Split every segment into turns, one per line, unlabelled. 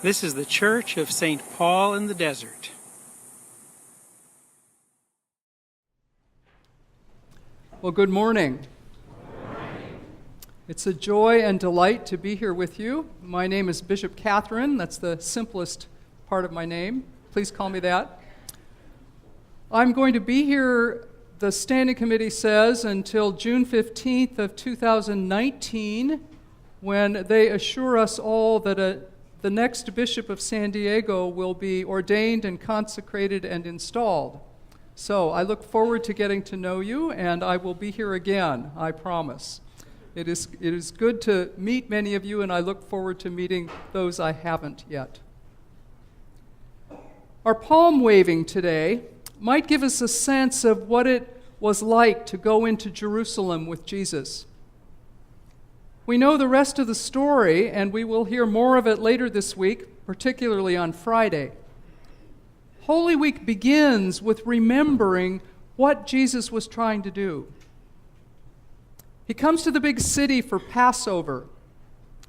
This is the Church of St. Paul in the Desert.
Well, good morning. It's a joy and delight to be here with you. My name is Bishop Katharine. That's the simplest part of my name. Please call me that. I'm going to be here, the Standing Committee says, until June 15th of 2019, when they assure us all that the next Bishop of San Diego will be ordained and consecrated and installed. So I look forward to getting to know you, and I will be here again, I promise. It is good to meet many of you, and I look forward to meeting those I haven't yet. Our palm waving today might give us a sense of what it was like to go into Jerusalem with Jesus. We know the rest of the story, and we will hear more of it later this week, particularly on Friday. Holy Week begins with remembering what Jesus was trying to do. He comes to the big city for Passover,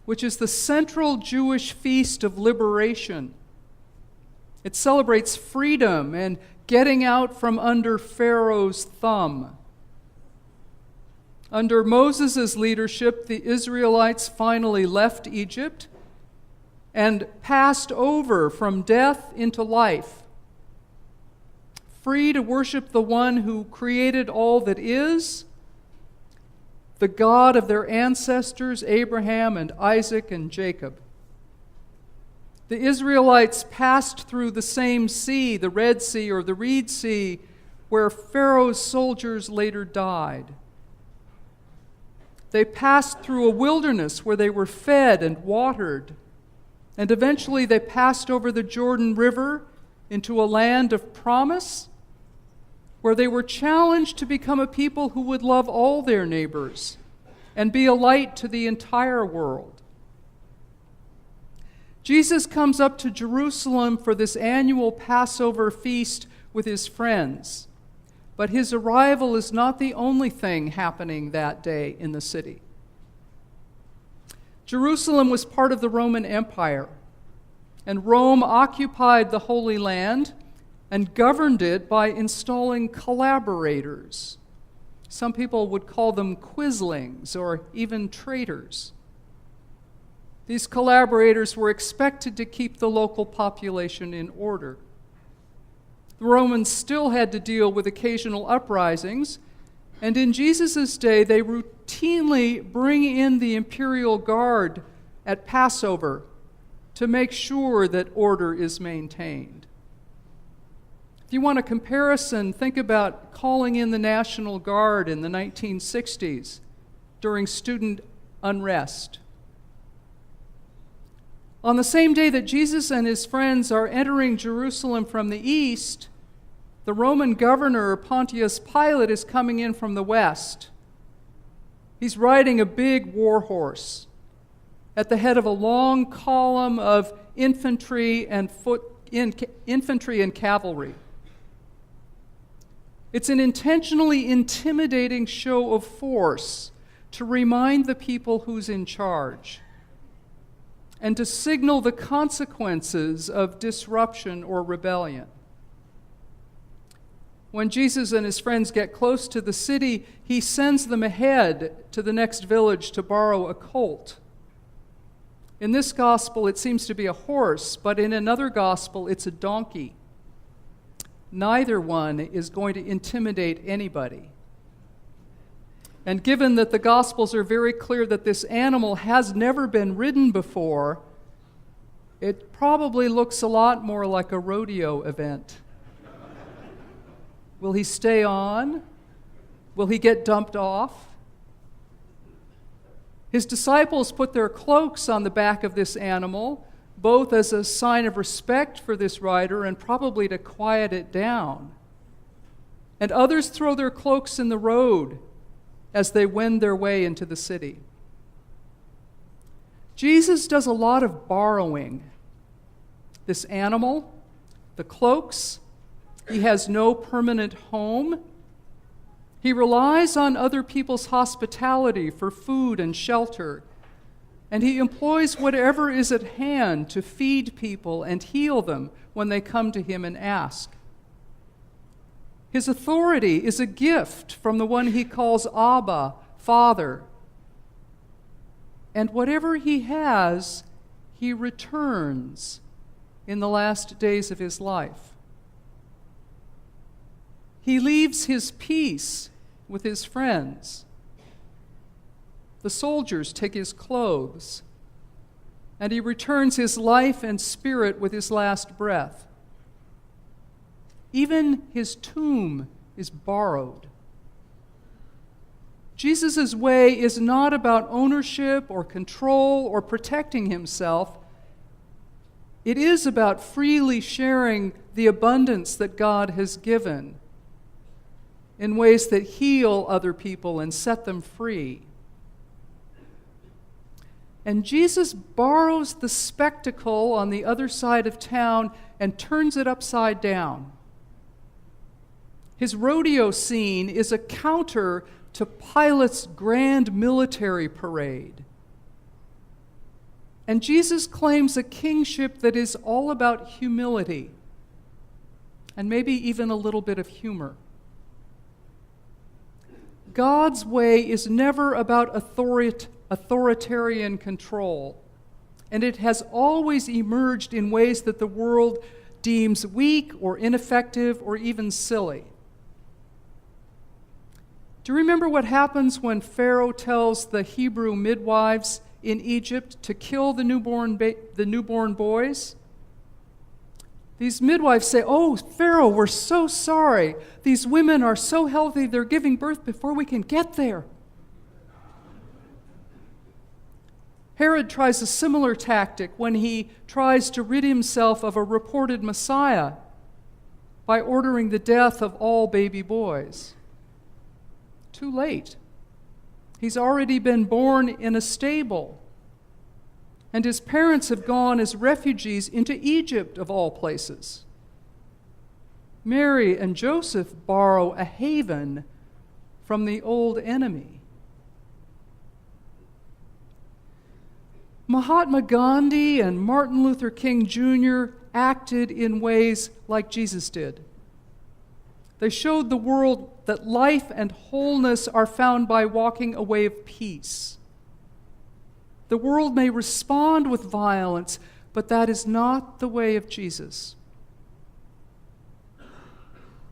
which is the central Jewish feast of liberation. It celebrates freedom and getting out from under Pharaoh's thumb. Under Moses' leadership, the Israelites finally left Egypt and passed over from death into life, free to worship the one who created all that is, the God of their ancestors, Abraham and Isaac and Jacob. The Israelites passed through the same sea, the Red Sea or the Reed Sea, where Pharaoh's soldiers later died. They passed through a wilderness where they were fed and watered, and eventually they passed over the Jordan River into a land of promise, where they were challenged to become a people who would love all their neighbors and be a light to the entire world. Jesus comes up to Jerusalem for this annual Passover feast with his friends. But his arrival is not the only thing happening that day in the city. Jerusalem was part of the Roman Empire, and Rome occupied the Holy Land and governed it by installing collaborators. Some people would call them quislings or even traitors. These collaborators were expected to keep the local population in order. The Romans still had to deal with occasional uprisings, and in Jesus' day, they routinely bring in the imperial guard at Passover to make sure that order is maintained. If you want a comparison, think about calling in the National Guard in the 1960s during student unrest. On the same day that Jesus and his friends are entering Jerusalem from the east, the Roman governor, Pontius Pilate, is coming in from the west. He's riding a big war horse at the head of a long column of infantry and cavalry. It's an intentionally intimidating show of force to remind the people who's in charge, and to signal the consequences of disruption or rebellion. When Jesus and his friends get close to the city, he sends them ahead to the next village to borrow a colt. In this gospel, it seems to be a horse, but in another gospel, it's a donkey. Neither one is going to intimidate anybody. And given that the Gospels are very clear that this animal has never been ridden before, it probably looks a lot more like a rodeo event. Will he stay on? Will he get dumped off? His disciples put their cloaks on the back of this animal, both as a sign of respect for this rider and probably to quiet it down. And others throw their cloaks in the road as they wend their way into the city. Jesus does a lot of borrowing. This animal, the cloaks, he has no permanent home. He relies on other people's hospitality for food and shelter. and he employs whatever is at hand to feed people and heal them when they come to him and ask. His authority is a gift from the one he calls Abba, Father. And whatever he has, he returns in the last days of his life. He leaves his peace with his friends. The soldiers take his clothes, and he returns his life and spirit with his last breath. Even his tomb is borrowed. Jesus' way is not about ownership or control or protecting himself. It is about freely sharing the abundance that God has given in ways that heal other people and set them free. And Jesus borrows the spectacle on the other side of town and turns it upside down. His rodeo scene is a counter to Pilate's grand military parade. And Jesus claims a kingship that is all about humility and maybe even a little bit of humor. God's way is never about authoritarian control, and it has always emerged in ways that the world deems weak or ineffective or even silly. Do you remember what happens when Pharaoh tells the Hebrew midwives in Egypt to kill the newborn boys? These midwives say, "Oh, Pharaoh, we're so sorry. These women are so healthy, they're giving birth before we can get there." Herod tries a similar tactic when he tries to rid himself of a reported Messiah by ordering the death of all baby boys. Too late. He's already been born in a stable, and his parents have gone as refugees into Egypt, of all places. Mary and Joseph borrow a haven from the old enemy. Mahatma Gandhi and Martin Luther King Jr. acted in ways like Jesus did. They showed the world that life and wholeness are found by walking a way of peace. The world may respond with violence, but that is not the way of Jesus.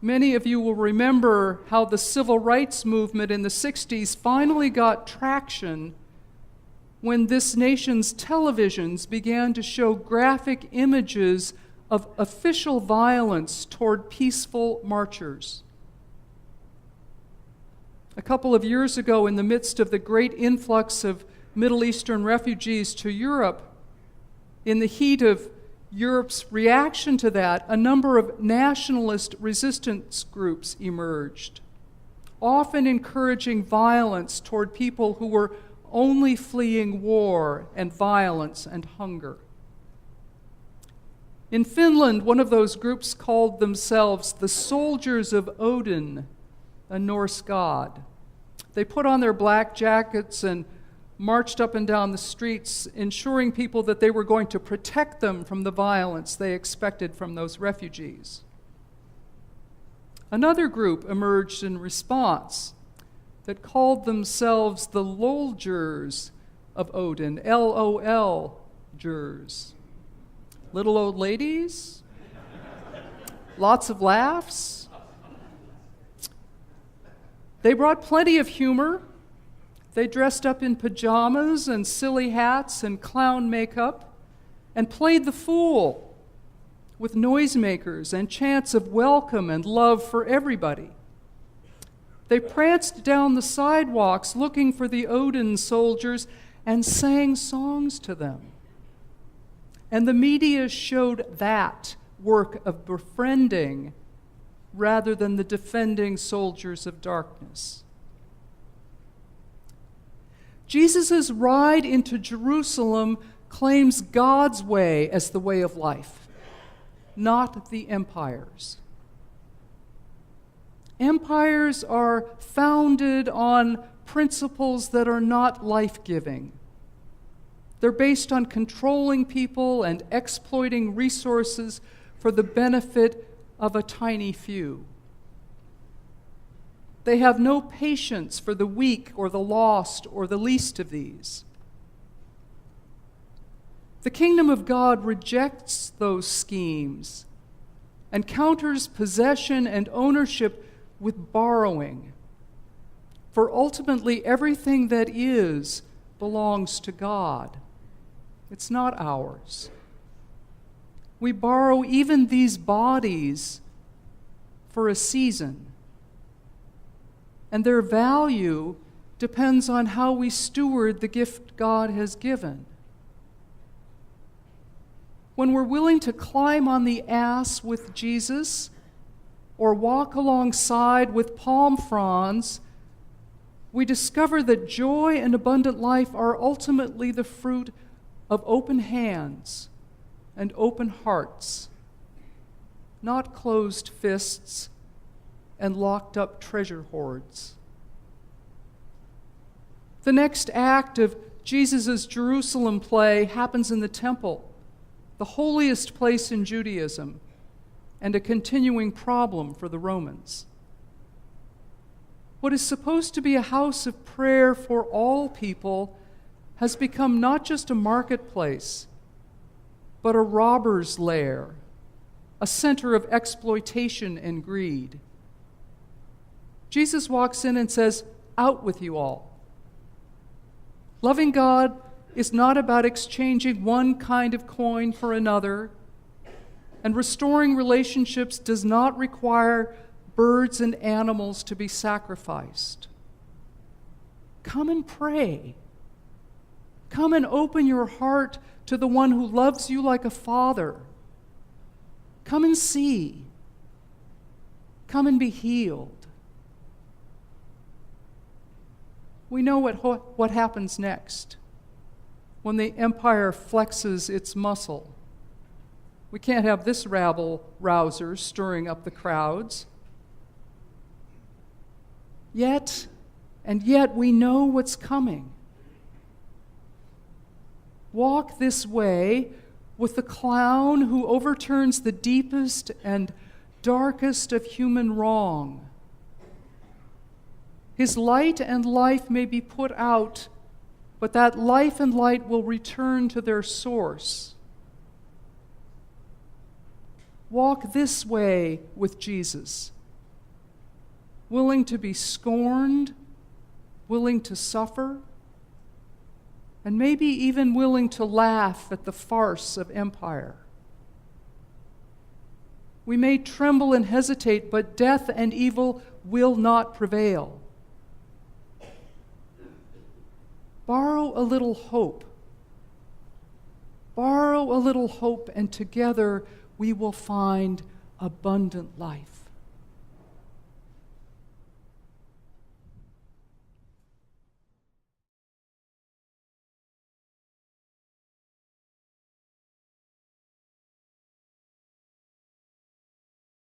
Many of you will remember how the civil rights movement in the 60s finally got traction when this nation's televisions began to show graphic images of official violence toward peaceful marchers. A couple of years ago, in the midst of the great influx of Middle Eastern refugees to Europe, in the heat of Europe's reaction to that, a number of nationalist resistance groups emerged, often encouraging violence toward people who were only fleeing war and violence and hunger. In Finland, one of those groups called themselves the Soldiers of Odin, a Norse god. They put on their black jackets and marched up and down the streets, ensuring people that they were going to protect them from the violence they expected from those refugees. Another group emerged in response that called themselves the Lolgers of Odin, L-O-L-gers. Little old ladies, lots of laughs. They brought plenty of humor. They dressed up in pajamas and silly hats and clown makeup and played the fool with noisemakers and chants of welcome and love for everybody. They pranced down the sidewalks looking for the Odin soldiers and sang songs to them. And the media showed that work of befriending rather than the defending soldiers of darkness. Jesus' ride into Jerusalem claims God's way as the way of life, not the empire's. Empires are founded on principles that are not life-giving. They're based on controlling people and exploiting resources for the benefit of a tiny few. They have no patience for the weak or the lost or the least of these. The kingdom of God rejects those schemes and counters possession and ownership with borrowing. For ultimately, everything that is belongs to God. It's not ours. We borrow even these bodies for a season, and their value depends on how we steward the gift God has given. When we're willing to climb on the ass with Jesus or walk alongside with palm fronds, we discover that joy and abundant life are ultimately the fruit of open hands and open hearts, not closed fists and locked up treasure hoards. The next act of Jesus' Jerusalem play happens in the temple, the holiest place in Judaism, and a continuing problem for the Romans. What is supposed to be a house of prayer for all people has become not just a marketplace, but a robber's lair, a center of exploitation and greed. Jesus walks in and says, "Out with you all." Loving God is not about exchanging one kind of coin for another, and restoring relationships does not require birds and animals to be sacrificed. Come and pray. Come and open your heart to the one who loves you like a father. Come and see. Come and be healed. We know what happens next when the empire flexes its muscle. We can't have this rabble-rouser stirring up the crowds. Yet we know what's coming. Walk this way with the clown who overturns the deepest and darkest of human wrong. His light and life may be put out, but that life and light will return to their source. Walk this way with Jesus, willing to be scorned, willing to suffer, and maybe even willing to laugh at the farce of empire. We may tremble and hesitate, but death and evil will not prevail. Borrow a little hope. Borrow a little hope, and together we will find abundant life.